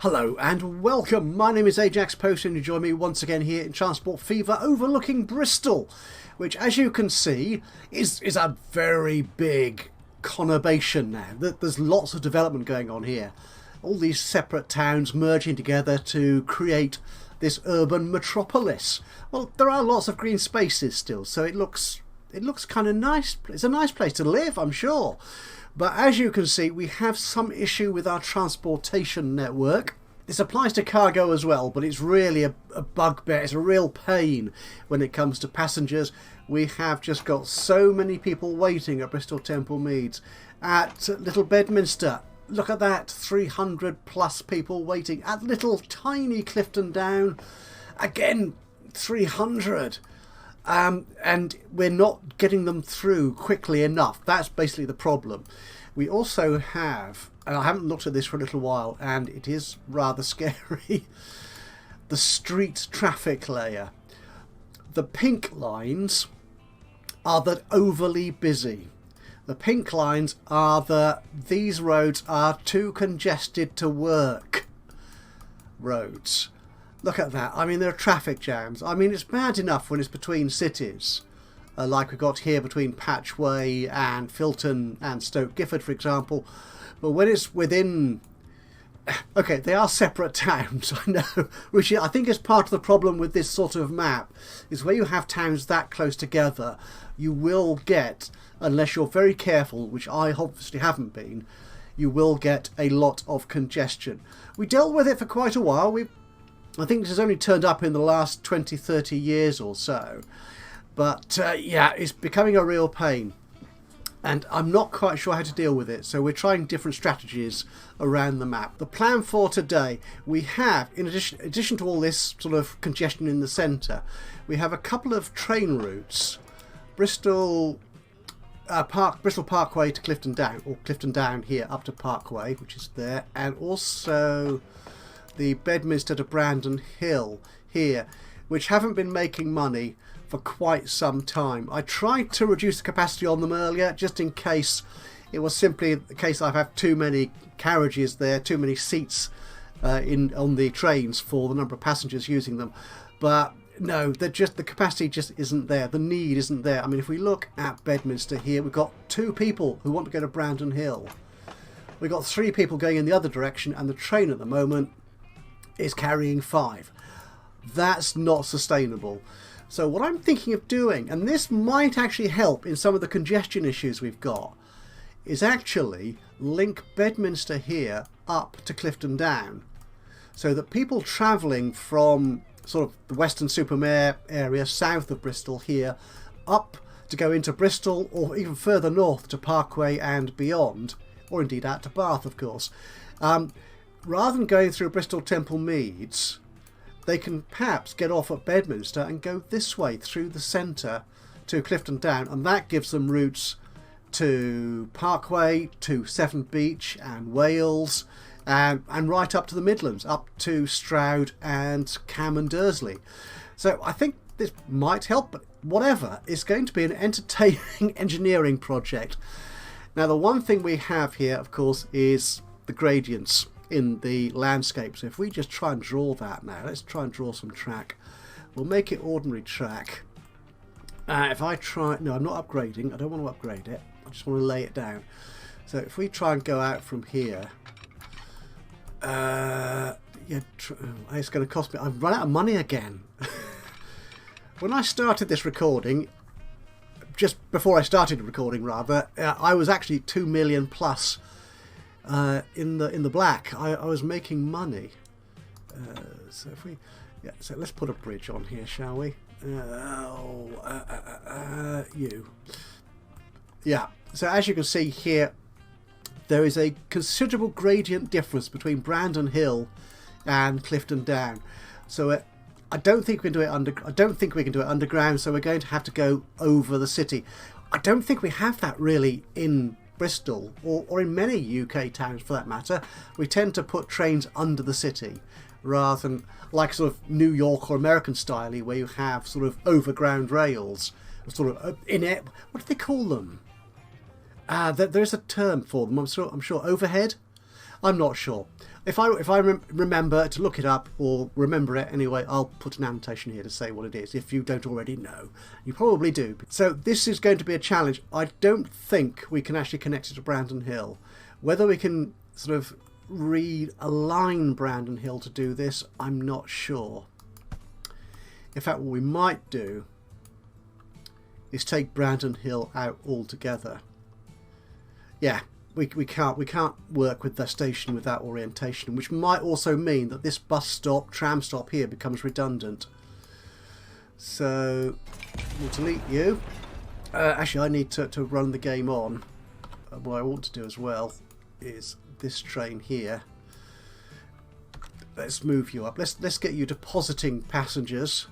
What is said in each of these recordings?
Hello and welcome. My name is Ajaxpost and you join me once again here in Transport Fever overlooking Bristol, which as you can see is a very big conurbation now. There's lots of development going on here. All these separate towns merging together to create this urban metropolis. Well, there are lots of green spaces still, so it looks kind of nice. It's a nice place to live, I'm sure. But as you can see, we have some issue with our transportation network. This applies to cargo as well, but it's really a bugbear. It's a real pain when it comes to passengers. We have just got so many people waiting at Bristol Temple Meads. At Little Bedminster, look at that, 300 plus people waiting. At little tiny Clifton Down, again, 300. And we're not getting them through quickly enough. That's basically the problem. We also have, and I haven't looked at this for a little while, and it is rather scary, the street traffic layer. The pink lines are the overly busy. The pink lines are these roads are too congested to work roads. Look at that. I mean, there are traffic jams. I mean, it's bad enough when it's between cities, like we've got here between Patchway and Filton and Stoke Gifford, for example. But when it's within... Okay, they are separate towns, I know, which I think is part of the problem with this sort of map, is where you have towns that close together, you will get, unless you're very careful, which I obviously haven't been, you will get a lot of congestion. We dealt with it for quite a while. I think this has only turned up in the last 20, 30 years or so. But yeah, it's becoming a real pain. And I'm not quite sure how to deal with it. So we're trying different strategies around the map. The plan for today, we have, in addition to all this sort of congestion in the centre, we have a couple of train routes. Bristol Parkway to Clifton Down, or Clifton Down here up to Parkway, which is there. And also the Bedminster to Brandon Hill here, which haven't been making money for quite some time. I tried to reduce the capacity on them earlier, just in case it was simply the case I have too many carriages there, too many seats on the trains for the number of passengers using them. But no, the capacity just isn't there. The need isn't there. I mean, if we look at Bedminster here, we've got 2 people who want to go to Brandon Hill. We've got 3 people going in the other direction, and the train at the moment is carrying 5. That's not sustainable. So what I'm thinking of doing, and this might actually help in some of the congestion issues we've got, is actually link Bedminster here up to Clifton Down, so that people travelling from sort of the Western-super-Mare area south of Bristol here up to go into Bristol, or even further north to Parkway and beyond, or indeed out to Bath, of course, rather than going through Bristol Temple Meads, they can perhaps get off at Bedminster and go this way through the centre to Clifton Down, and that gives them routes to Parkway, to Severn Beach and Wales, and right up to the Midlands, up to Stroud and Cam and Dursley. So I think this might help, but whatever, it's going to be an entertaining engineering project. Now, the one thing we have here, of course, is the gradients in the landscape. So if we just try and draw that now, let's try and draw some track. We'll make it ordinary track. If I try, no, I'm not upgrading. I don't want to upgrade it. I just want to lay it down. So if we try and go out from here, yeah, it's going to cost me. I've run out of money again. When I started this recording, just before I started recording rather, I was actually 2 million plus in the black. I was making money. So if we, yeah, so let's put a bridge on here, shall we? Yeah. So as you can see here, there is a considerable gradient difference between Brandon Hill and Clifton Down. So I don't think we can do it underground. So we're going to have to go over the city. I don't think we have that really in Bristol or in many UK towns for that matter. We tend to put trains under the city rather than like sort of New York or American style where you have sort of overground rails, sort of in it. What do they call them? There is a term for them. I'm sure overhead. I'm not sure. If I remember to look it up, or remember it anyway, I'll put an annotation here to say what it is, if you don't already know. You probably do. So this is going to be a challenge. I don't think we can actually connect it to Brandon Hill. Whether we can sort of realign Brandon Hill to do this, I'm not sure. In fact, what we might do is take Brandon Hill out altogether. Yeah. We can't work with the station with that orientation, which might also mean that this bus stop, tram stop here becomes redundant. So we'll delete you. Actually, I need to run the game on. What I want to do as well is this train here. Let's move you up. Let's get you depositing passengers.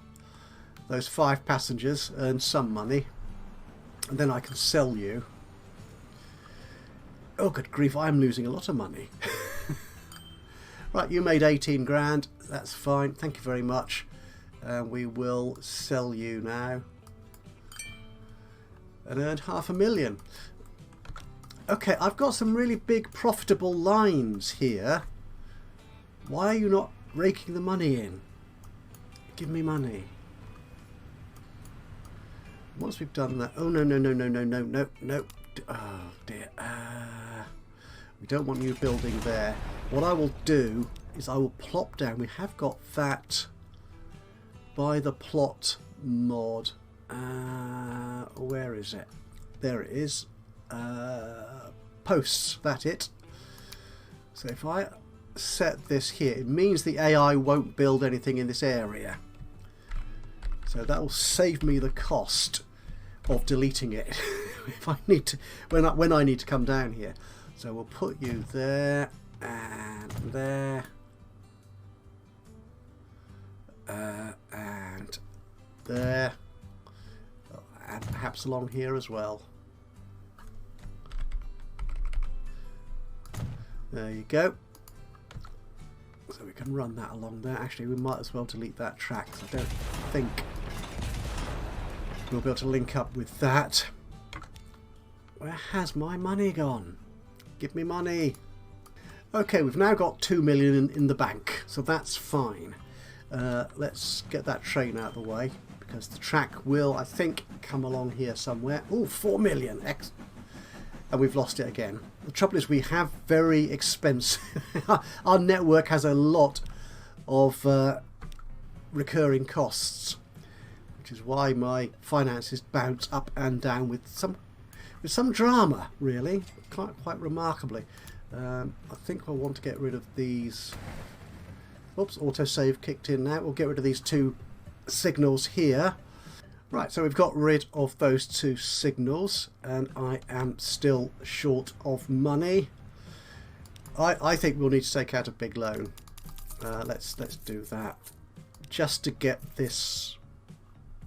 Those 5 passengers earn some money, and then I can sell you. Oh, good grief, I'm losing a lot of money. Right, you made 18 grand. That's fine. Thank you very much. We will sell you now. And earned $500,000. Okay, I've got some really big profitable lines here. Why are you not raking the money in? Give me money. Once we've done that... Oh, no. Oh, dear. We don't want you building there. What I will do is I will plop down. We have got that by the plot mod. Where is it? There it is. Posts. That's it. So if I set this here, it means the AI won't build anything in this area. So that will save me the cost of deleting it if I need to, when I need to come down here. So we'll put you there and there and there, and perhaps along here as well. There you go. So we can run that along there. Actually, we might as well delete that track, 'cause I don't think we'll be able to link up with that. Where has my money gone? Give me money. Okay, we've now got 2 million in the bank, so that's fine. Let's get that train out of the way, because the track will, I think, come along here somewhere. Oh, 4 million. And we've lost it again. The trouble is we have very expensive... Our network has a lot of recurring costs, which is why my finances bounce up and down with some drama, really, quite remarkably. I think I want to get rid of these. Oops, autosave kicked in now. We'll get rid of these 2 signals here. Right, so we've got rid of those 2 signals, and I am still short of money. I think we'll need to take out a big loan. Let's do that, just to get this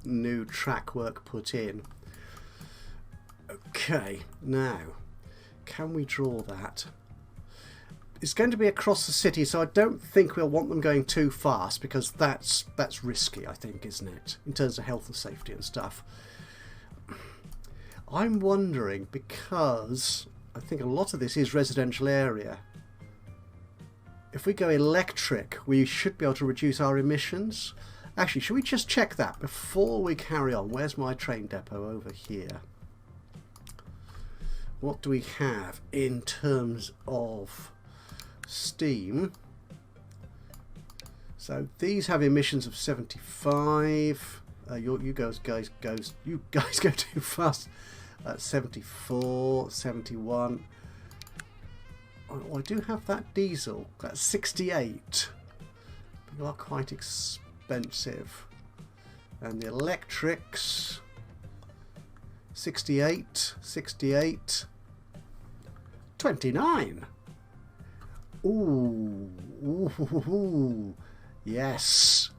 new track work put in. Okay, now can we draw that? It's going to be across the city, so I don't think we'll want them going too fast, because that's risky, I think, isn't it, in terms of health and safety and stuff. I'm wondering, because I think a lot of this is residential area, if we go electric, we should be able to reduce our emissions. Actually, should we just check that before we carry on? Where's my train depot? Over here. What do we have in terms of steam? So these have emissions of 75. You guys go too fast. 74, 71. Oh, I do have that diesel. That's 68. They are quite expensive. And the electrics, 68, 68, 29. Ooh, yes,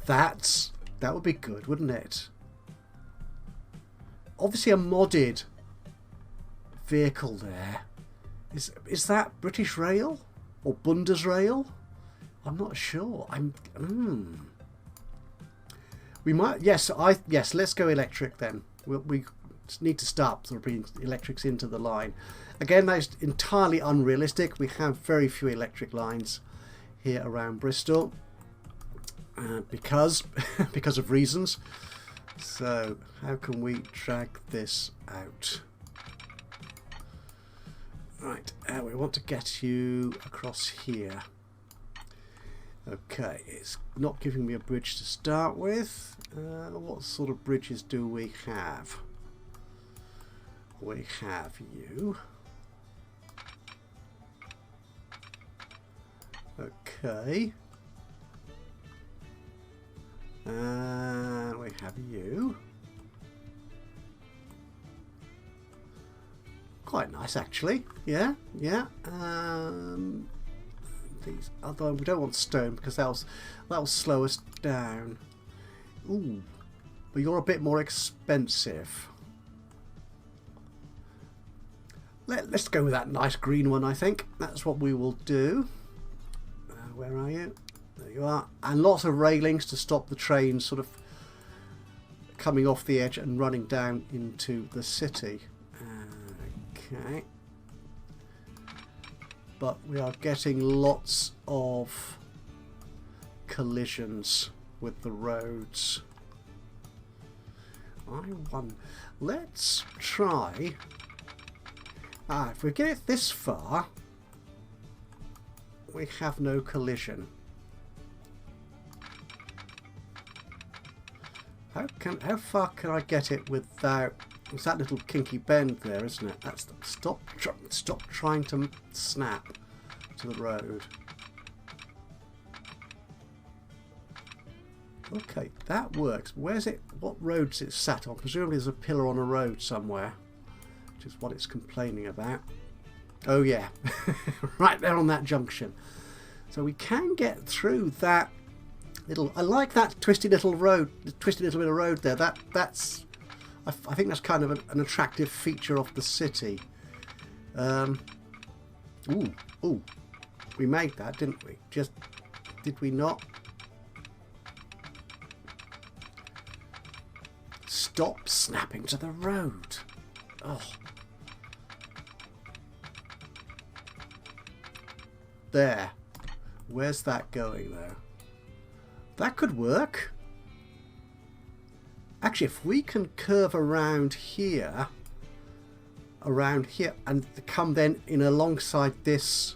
that would be good, wouldn't it? Obviously, a modded vehicle there. Is that British Rail or Bundesrail? I'm not sure. We might. Yes, Let's go electric then. We need to start sort of bringing electrics into the line. Again, that is entirely unrealistic. We have very few electric lines here around Bristol because because of reasons. So how can we drag this out? Right, we want to get you across here. Okay, it's not giving me a bridge to start with. What sort of bridges do we have? We have you. Okay. And we have you. Quite nice, actually. Yeah, yeah. These, although we don't want stone because that'll slow us down. Ooh, but you're a bit more expensive. Let's go with that nice green one. I think that's what we will do. Where are you? There you are. And lots of railings to stop the trains sort of coming off the edge and running down into the city. Okay. But we are getting lots of collisions with the roads. Let's try. If we get it this far, we have no collision. How far can I get it without? It's that little kinky bend there, isn't it? That's the, stop trying to snap to the road. Okay, that works. Where's it? What road's it sat on? Presumably there's a pillar on a road somewhere, which is what it's complaining about. Oh yeah, right there on that junction. So we can get through that little. I like that twisty little road, twisty little bit of road there. That's. I think that's kind of an attractive feature of the city. Ooh, we made that, didn't we? Did we not? Stop snapping to the road. Oh. There. Where's that going though? That could work. Actually, if we can curve around here, and come then in alongside this,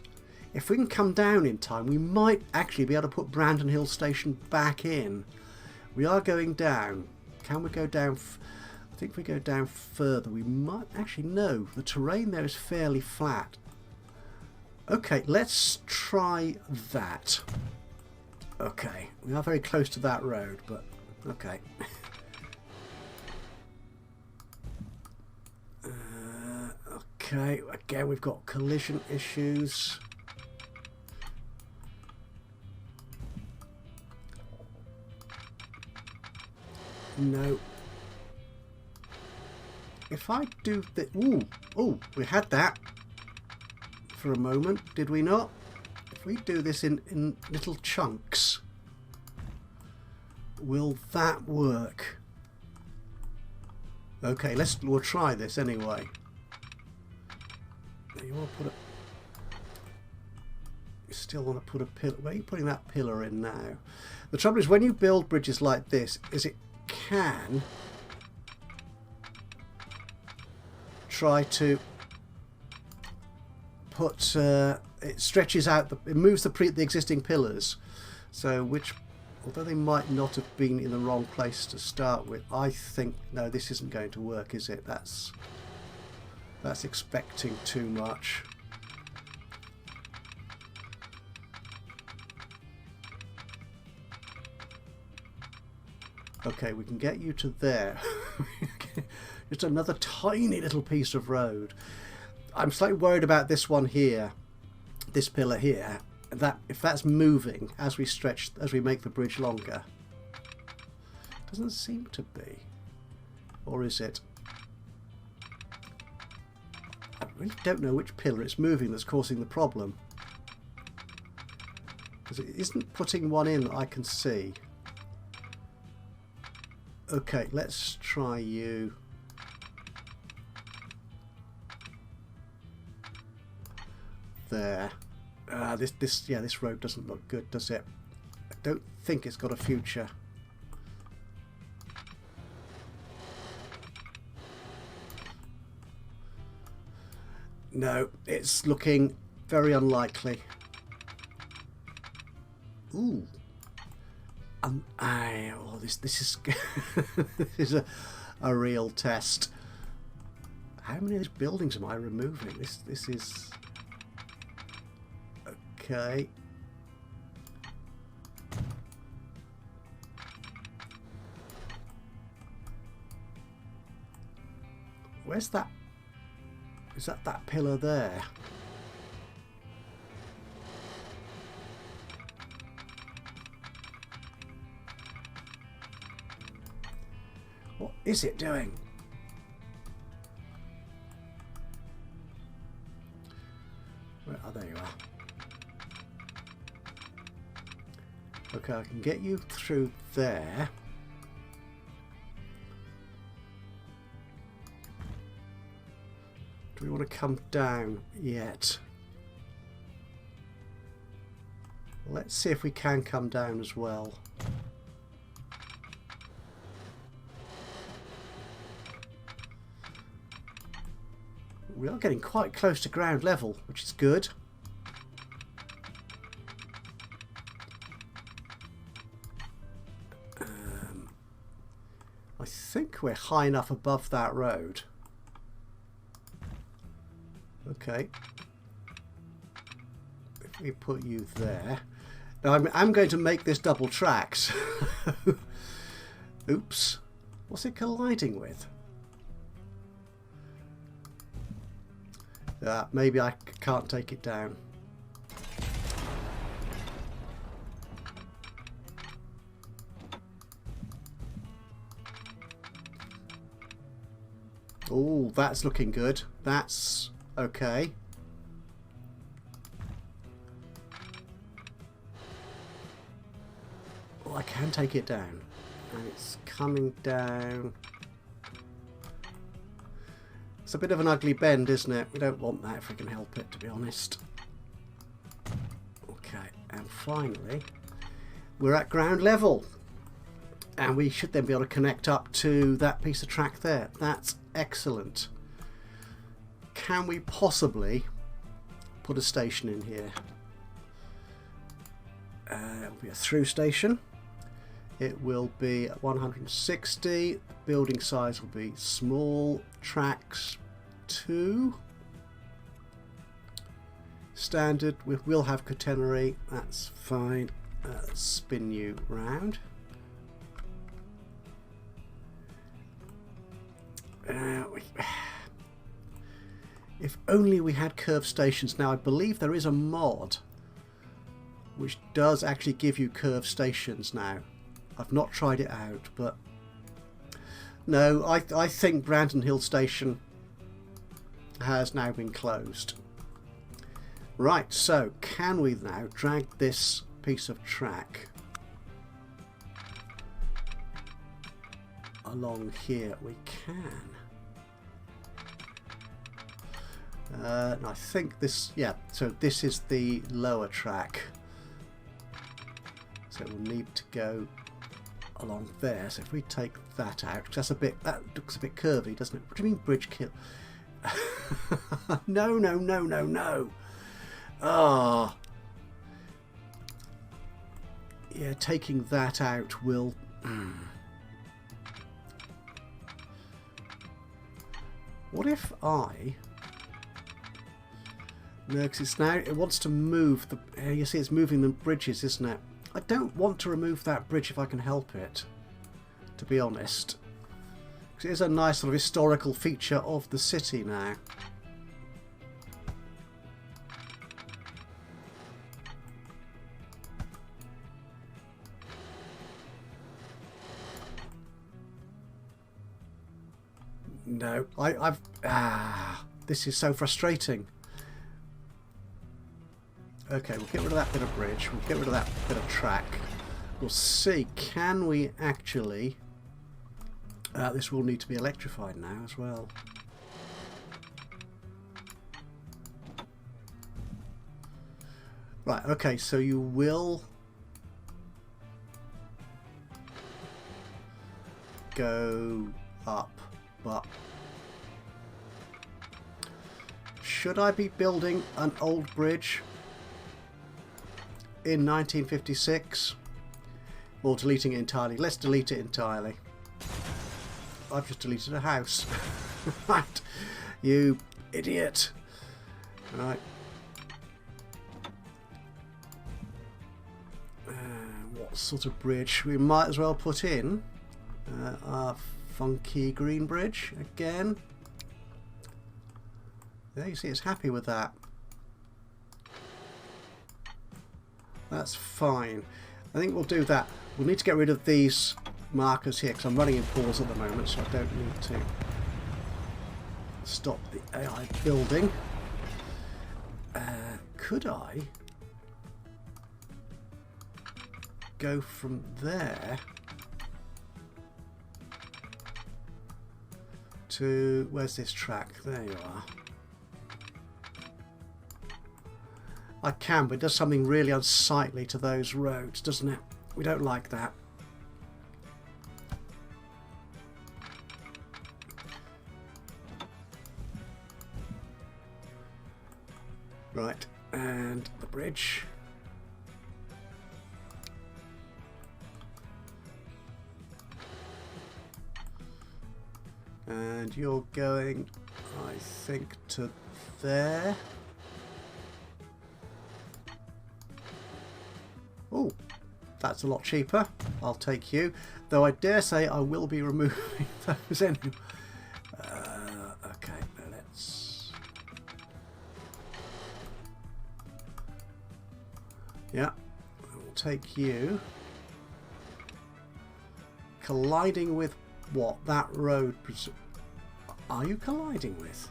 if we can come down in time, we might actually be able to put Brandon Hill Station back in. We are going down. Can we go down? I think if we go down further, we might actually. No, the terrain there is fairly flat. Okay, let's try that. Okay, we are very close to that road, but okay. Okay, again we've got collision issues. No. If I do the... Ooh, we had that for a moment, did we not? If we do this in little chunks, will that work? Okay, we'll try this anyway. You want to put you still want to put a pillar. Where are you putting that pillar in now? The trouble is when you build bridges like this, is it can try to put it stretches out it moves the existing pillars, so although they might not have been in the wrong place to start with, I think no, this isn't going to work, is it? That's expecting too much. Okay, we can get you to there. Just another tiny little piece of road. I'm slightly worried about this one here, this pillar here, that if that's moving as we make the bridge longer. Doesn't seem to be. Or is it? I really don't know which pillar it's moving that's causing the problem, because it isn't putting one in that I can see. Okay, let's try you. there. This road doesn't look good, does it? I don't think it's got a future. No, it's looking very unlikely. Ooh. This is this is a real test. How many of these buildings am I removing? This is okay. Where's that? Is that pillar there? What is it doing? Where, oh, there you are. Okay, I can get you through there. Do we want to come down yet? Let's see if we can come down as well. We are getting quite close to ground level, which is good. I think we're high enough above that road. Okay. If we put you there. Now I'm going to make this double tracks. Oops. What's it colliding with? Maybe I can't take it down. Oh, that's looking good. That's okay. Oh, I can take it down. And it's coming down. It's a bit of an ugly bend, isn't it? We don't want that if we can help it, to be honest. Okay, and finally, we're at ground level. And we should then be able to connect up to that piece of track there. That's excellent. Can we possibly put a station in here? It'll be a through station. It will be at 160. Building size will be small. Tracks 2. Standard. We will have catenary. That's fine. Spin you round. If only we had curved stations. Now I believe there is a mod which does actually give you curved stations now. I've not tried it out, but no, I think Brandon Hill Station has now been closed. Right, so can we now drag this piece of track along here? We can. I think this, yeah, so this is the lower track. So we'll need to go along there. So if we take that out, that's a bit, that looks a bit curvy, doesn't it? What do you mean bridge kill? No, no, no, no, no. Ah. Yeah, taking that out will... What if I... No, because it's now, it wants to move the... You see, it's moving the bridges, isn't it? I don't want to remove that bridge if I can help it, to be honest. Because it is a nice sort of historical feature of the city now. No, this is so frustrating. Okay, we'll get rid of that bit of bridge. We'll get rid of that bit of track. We'll see, can we actually... this will need to be electrified now as well. Right, okay, so you will go up, but should I be building an old bridge in 1956 or deleting it entirely? Let's delete it entirely. I've just deleted a house. Right, you idiot. Right. What sort of bridge? We might as well put in our funky green bridge again. There, you see it's happy with that. That's fine. I think we'll do that. We'll need to get rid of these markers here because I'm running in pause at the moment, so I don't need to stop the AI building. Could I go from there to, where's this track? There you are. I can, but it does something really unsightly to those roads, doesn't it? We don't like that. Right, and the bridge. And you're going, I think, to there. Oh, that's a lot cheaper. I'll take you. Though I dare say I will be removing those anyway. Okay, now let's... Yeah, I'll take you. Colliding with what? That road... Are you colliding with?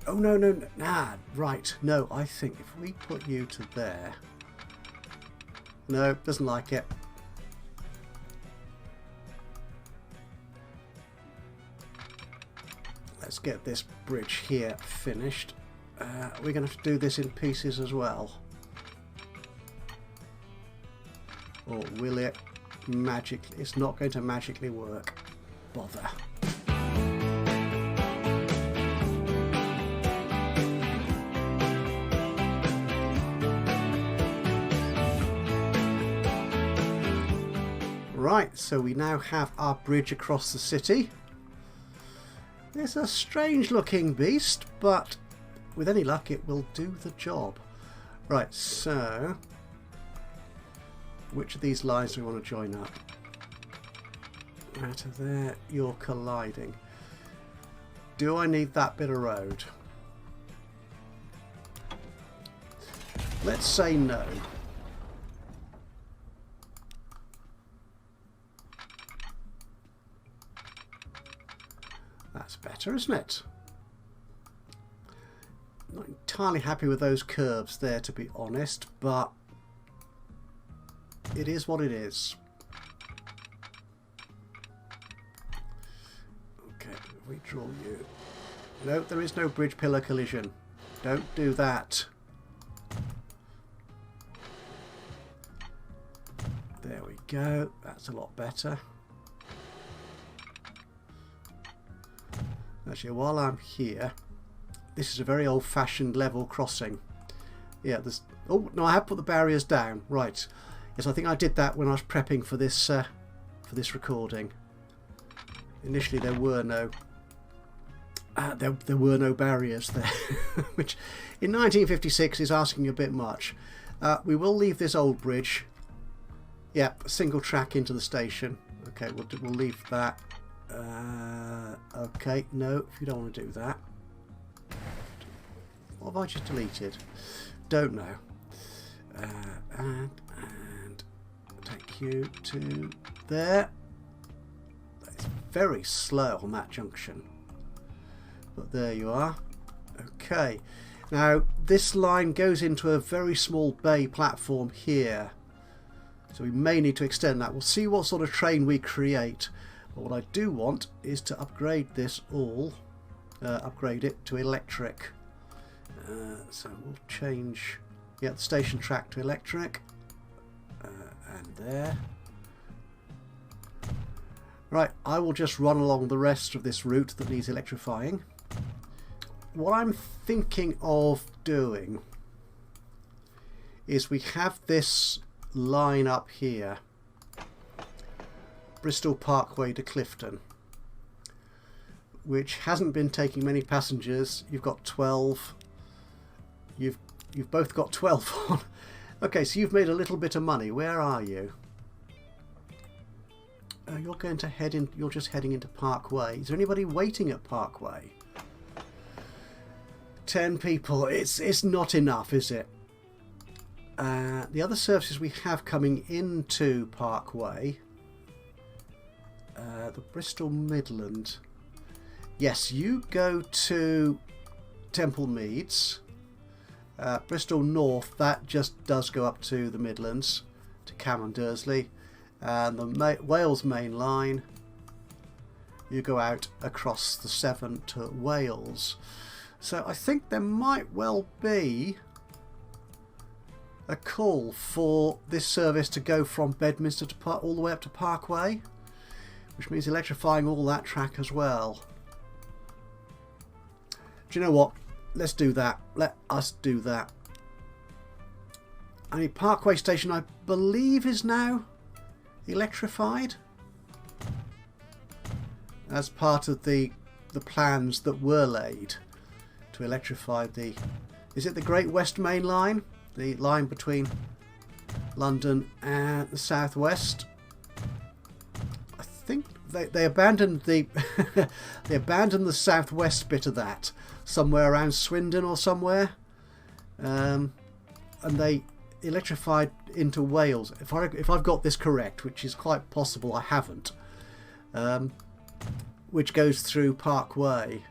Oh, no, no, no. Nah, right. No, I think if we put you to there... No, doesn't like it. Let's get this bridge here finished. We're going to have to do this in pieces as well. Or will it magically? It's not going to magically work. Bother. Right, so we now have our bridge across the city. It's a strange looking beast, but with any luck it will do the job. Right, so which of these lines do we want to join up? Out of there, you're colliding. Do I need that bit of road? Let's say no. That's better, isn't it? Not entirely happy with those curves there, to be honest, but it is what it is. Okay, if we draw you. No, there is no bridge pillar collision. Don't do that. There we go. That's a lot better. Actually, while I'm here, this is a very old-fashioned level crossing. Yeah, there's... Oh, no, I have put the barriers down. Right. Yes, I think I did that when I was prepping for this recording. Initially, there were no... there were no barriers there, which in 1956 is asking a bit much. We will leave this old bridge. Yep, a single track into the station. Okay, we'll leave that. Okay, no, if you don't want to do that. What have I just deleted? Don't know. And take you to there. It's very slow on that junction. But there you are. Okay. Now, this line goes into a very small bay platform here. So we may need to extend that. We'll see what sort of train we create. But what I do want is to upgrade this all upgrade it to electric. So we'll change the station track to electric. And there. Right, I will just run along the rest of this route that needs electrifying. What I'm thinking of doing is we have this line up here, Bristol Parkway to Clifton, which hasn't been taking many passengers. You've got 12. You've both got 12 on. Okay, so you've made a little bit of money. Where are you? You're going to head in. You're just heading into Parkway. Is there anybody waiting at Parkway? 10 people. It's not enough, is it? The other services we have coming into Parkway, the Bristol Midland. Yes, you go to Temple Meads. Bristol North, that just does go up to the Midlands, to Cam and Dursley. And the Wales main line, you go out across the Severn to Wales. So I think there might well be a call for this service to go from Bedminster to all the way up to Parkway, which means electrifying all that track as well. Do you know what? Let's do that. Let us do that. I mean, Parkway Station, I believe, is now electrified as part of the plans that were laid to electrify the... Is it the Great West Main Line? The line between London and the southwest? I think they abandoned the they abandoned the southwest bit of that somewhere around Swindon or somewhere, and they electrified into Wales. If I've got this correct, which is quite possible I haven't, which goes through Parkway,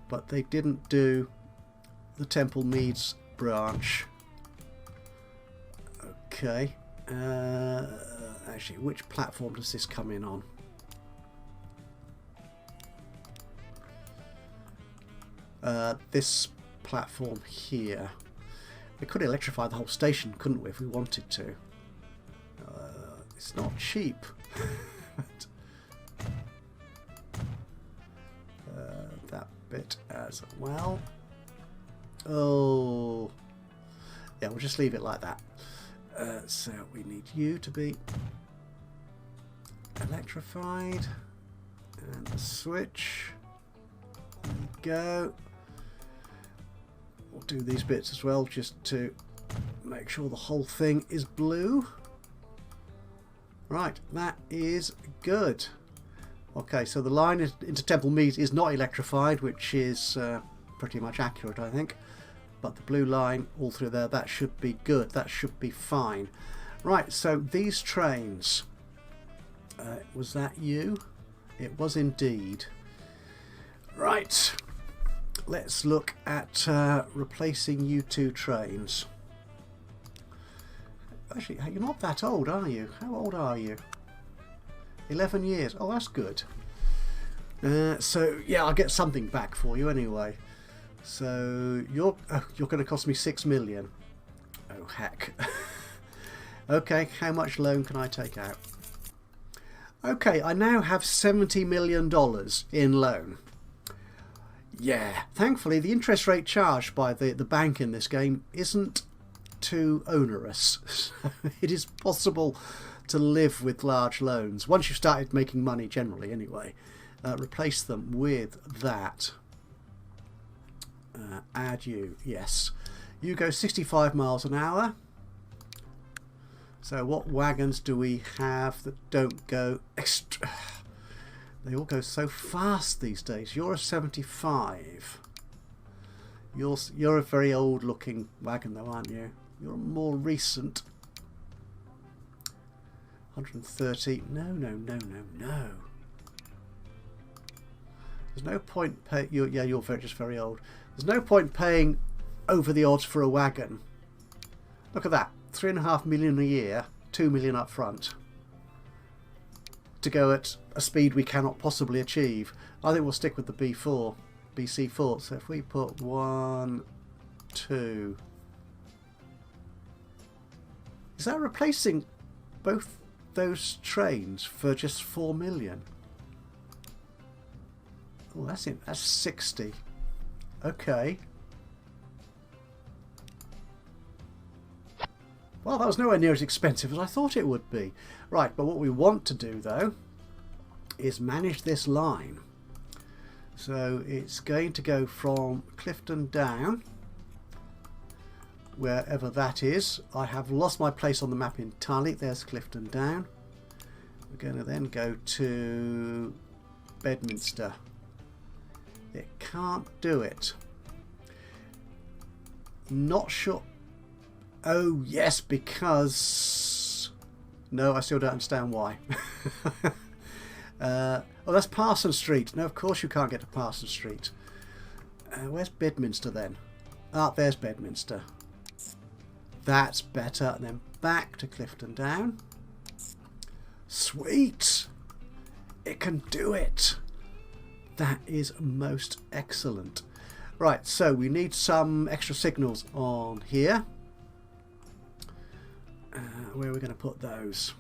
but they didn't do the Temple Meads branch. Okay, actually, which platform does this come in on? This platform here. We could electrify the whole station, couldn't we, if we wanted to? It's not cheap. That bit as well. Oh, yeah, we'll just leave it like that. So we need you to be electrified, and the switch. There you go. We'll do these bits as well, just to make sure the whole thing is blue. Right, that is good. Okay, so the line into Temple Meads is not electrified, which is pretty much accurate, I think. But the blue line all through there, that should be good. That should be fine. Right, so these trains. Was that you? It was indeed. Right. Let's look at replacing you two trains. Actually, you're not that old, are you? How old are you? 11 years. Oh, that's good. So, yeah, I'll get something back for you anyway. So, you're going to cost me 6 million. Oh, heck. Okay, how much loan can I take out? Okay, I now have $70 million in loan. Yeah, thankfully the interest rate charged by the bank in this game isn't too onerous. It is possible to live with large loans once you've started making money generally anyway. Replace them with that. Add you, yes. You go 65 miles an hour. So what wagons do we have that don't go extra? They all go so fast these days. You're a 75. You're a very old looking wagon though, aren't you? You're a more recent. 130. No. There's no point pay. You're just very old. There's no point paying over the odds for a wagon. Look at that. 3.5 million a year, 2 million up front. To go at a speed we cannot possibly achieve. I think we'll stick with the B4. BC4. So if we put 1, 2... Is that replacing both those trains for just 4 million? Oh, that's it. That's 60. Okay. Well, that was nowhere near as expensive as I thought it would be. Right, but what we want to do, though, is manage this line. So it's going to go from Clifton down, wherever that is. I have lost my place on the map entirely. There's Clifton down. We're going to then go to Bedminster. It can't do it. Not sure. Oh yes, because... No, I still don't understand why. Oh, that's Parson Street. No, of course you can't get to Parson Street. Where's Bedminster then? Ah, there's Bedminster. That's better. And then back to Clifton Down. Sweet! It can do it! That is most excellent. Right, so we need some extra signals on here. Where are we going to put those?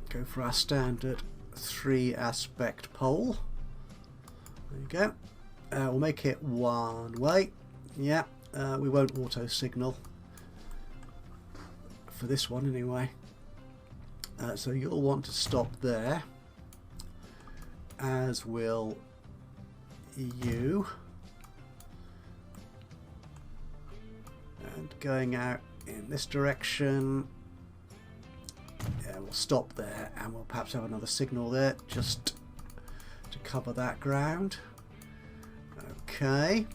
Go for our standard 3-aspect pole. There you go. We'll make it one way. Yeah, we won't auto signal for this one anyway. So you'll want to stop there, as will you. And going out in this direction, yeah, we'll stop there, and we'll perhaps have another signal there just to cover that ground. Okay.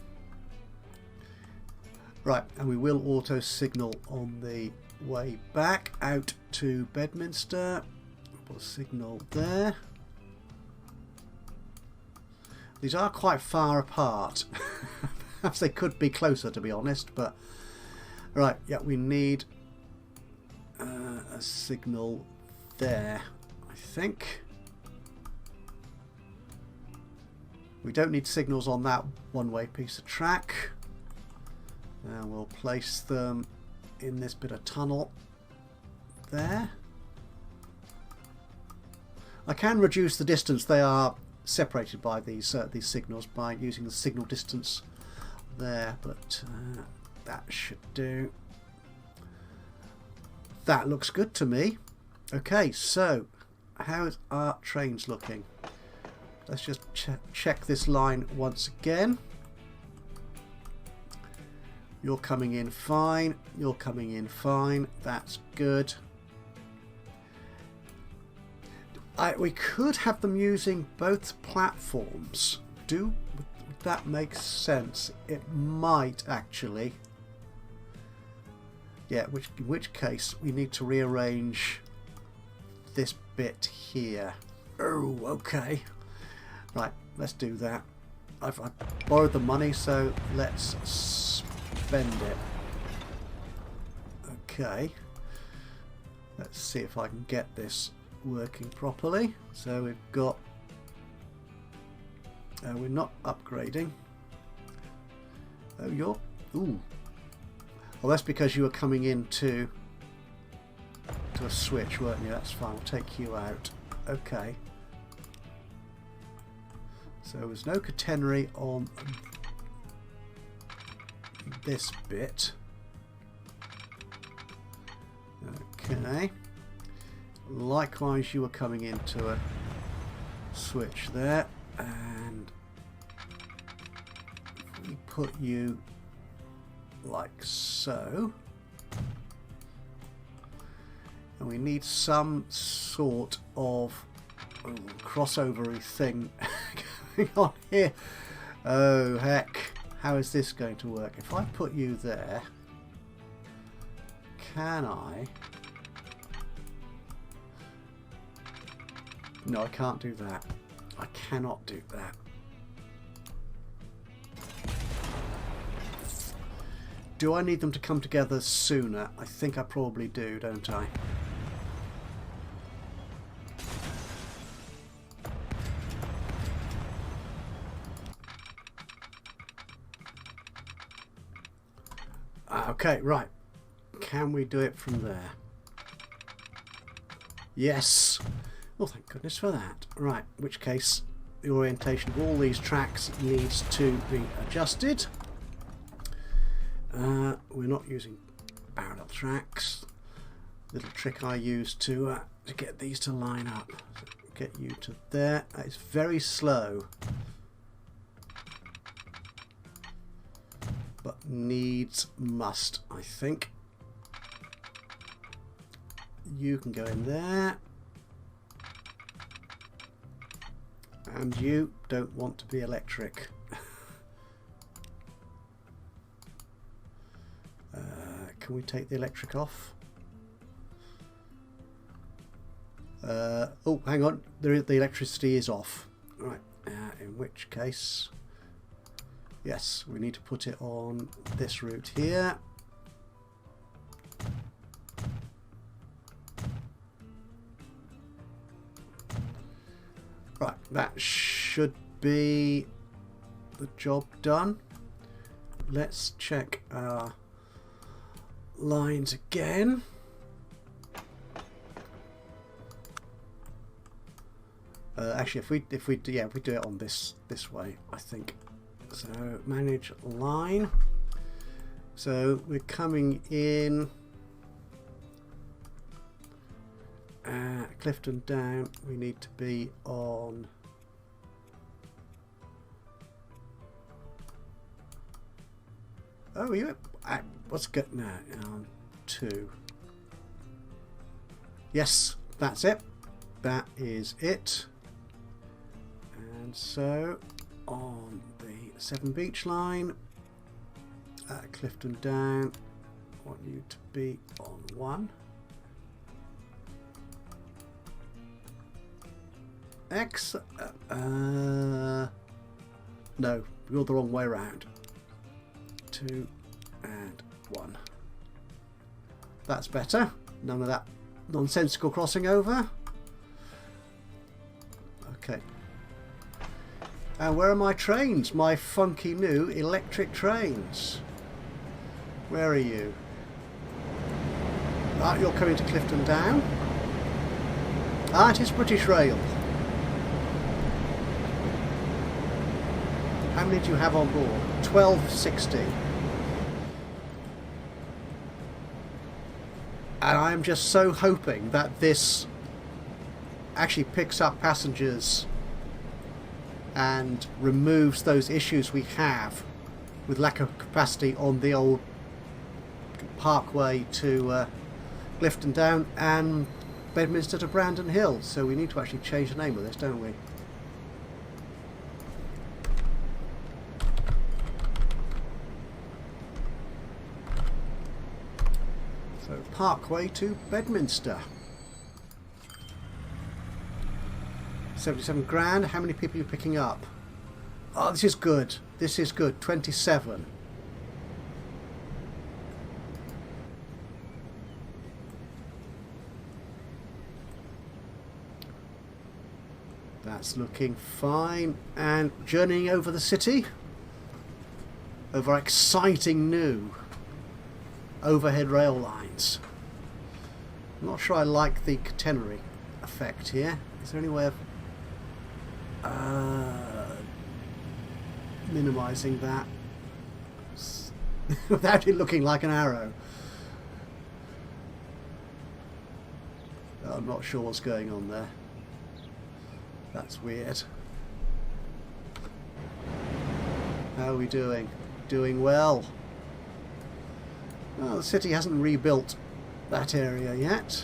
Right, and we will auto signal on the way back out to Bedminster. We'll signal there. These are quite far apart. Perhaps they could be closer, to be honest, but right, yeah, we need a signal there, I think. We don't need signals on that one-way piece of track. And we'll place them in this bit of tunnel there. I can reduce the distance. They are separated by these signals by using the signal distance there, but that should do. That looks good to me. Okay, so how is our trains looking? Let's just check this line once again. You're coming in fine. You're coming in fine. That's good. We could have them using both platforms. Would that make sense? It might actually. Yeah, in which case we need to rearrange this bit here. Oh, okay. Right, let's do that. I've borrowed the money, so let's spend it. Okay. Let's see if I can get this working properly. So we've got... we're not upgrading. Oh, you're... Ooh. Well, that's because you were coming into a switch, weren't you? That's fine. We'll take you out. Okay. So there's no catenary on this bit. Okay. Likewise, you were coming into a switch there, and we put you like so. And we need some sort of crossover-y thing going on here. Oh heck, how is this going to work? If I put you there, can I? No, I can't do that. I cannot do that. Do I need them to come together sooner? I think I probably do, don't I? Okay, right. Can we do it from there? Yes. Well, thank goodness for that. Right, in which case the orientation of all these tracks needs to be adjusted. We're not using parallel tracks. Little trick I use to get these to line up. So get you to there. It's very slow, but needs must, I think. You can go in there. And you don't want to be electric. Can we take the electric off? Oh, hang on. The electricity is off. Right. In which case, yes, we need to put it on this route here. Right, that should be the job done. Let's check our lines again. Actually, if we do it on this way, I think. So manage line. So we're coming in. Clifton down, we need to be on what's good now? On 2. Yes, that's it. That is it. And so on the 7 beach line, Clifton down, I want you to be on 1. X. No, you're the wrong way around. 2 and 1. That's better. None of that nonsensical crossing over. Okay. And where are my trains? My funky new electric trains. Where are you? Ah, you're coming to Clifton Down. Ah, it is British Rail. How many do you have on board? 1260. And I'm just so hoping that this actually picks up passengers and removes those issues we have with lack of capacity on the old parkway to Clifton Down and Bedminster to Brandon Hill. So we need to actually change the name of this, don't we? So Parkway to Bedminster. 77 grand. How many people are you picking up? Oh, this is good. This is good. 27. That's looking fine. And journeying over the city. Over exciting new overhead rail lines. I'm not sure I like the catenary effect here. Is there any way of minimizing that without it looking like an arrow? I'm not sure what's going on there. That's weird. How are we doing? Doing well. Well, the city hasn't rebuilt that area yet.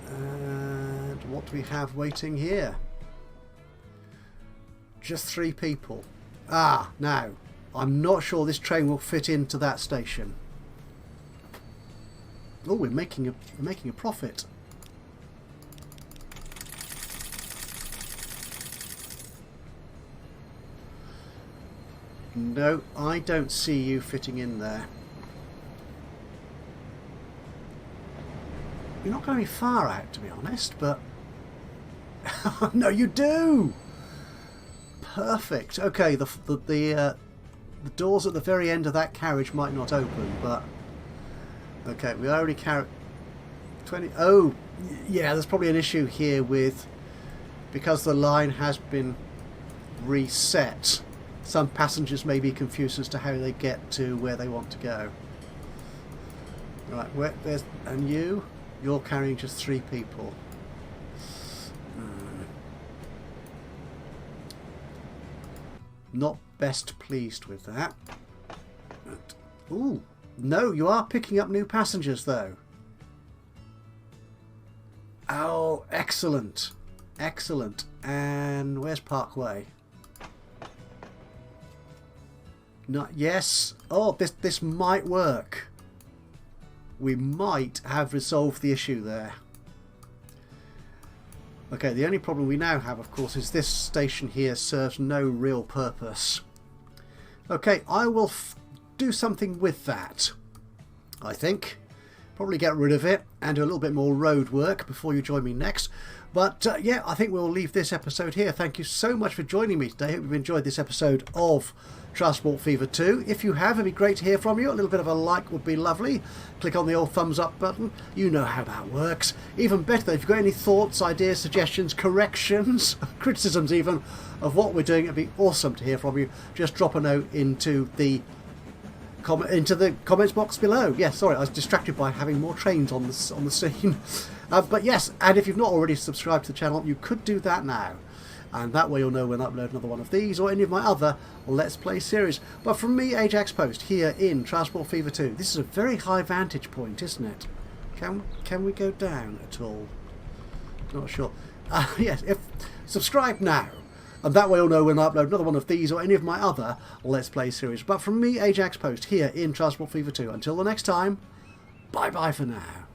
And what do we have waiting here? Just 3 people. Ah, now, I'm not sure this train will fit into that station. Oh, we're making a profit. No, I don't see you fitting in there. You're not going to be far out, to be honest, but... No, you do! Perfect. Okay, the The doors at the very end of that carriage might not open, but... Okay, we already carry... 20... Oh, yeah, there's probably an issue here with... Because the line has been reset, some passengers may be confused as to how they get to where they want to go. Right, there's... And you're carrying just 3 people. Not best pleased with that. But, ooh, no, you are picking up new passengers though. Oh, excellent. Excellent. And where's Parkway? Not yes. Oh, this might work. We might have resolved the issue there. Okay, the only problem we now have, of course, is this station here serves no real purpose. Okay, I will do something with that, I think. Probably get rid of it and do a little bit more road work before you join me next. But yeah, I think we'll leave this episode here. Thank you so much for joining me today. Hope you've enjoyed this episode of Transport Fever 2. If you have, it'd be great to hear from you. A little bit of a like would be lovely. Click on the old thumbs up button. You know how that works. Even better though, if you've got any thoughts, ideas, suggestions, corrections, criticisms even, of what we're doing, it'd be awesome to hear from you. Just drop a note into the comments box below. Yeah, sorry, I was distracted by having more trains on the scene. But yes, and if you've not already subscribed to the channel, you could do that now. And that way you'll know when I upload another one of these or any of my other Let's Play series. But from me, Ajaxpost, here in Transport Fever 2. This is a very high vantage point, isn't it? Can we go down at all? Not sure. Yes, subscribe now. And that way you'll know when I upload another one of these or any of my other Let's Play series. But from me, Ajaxpost, here in Transport Fever 2. Until the next time, bye-bye for now.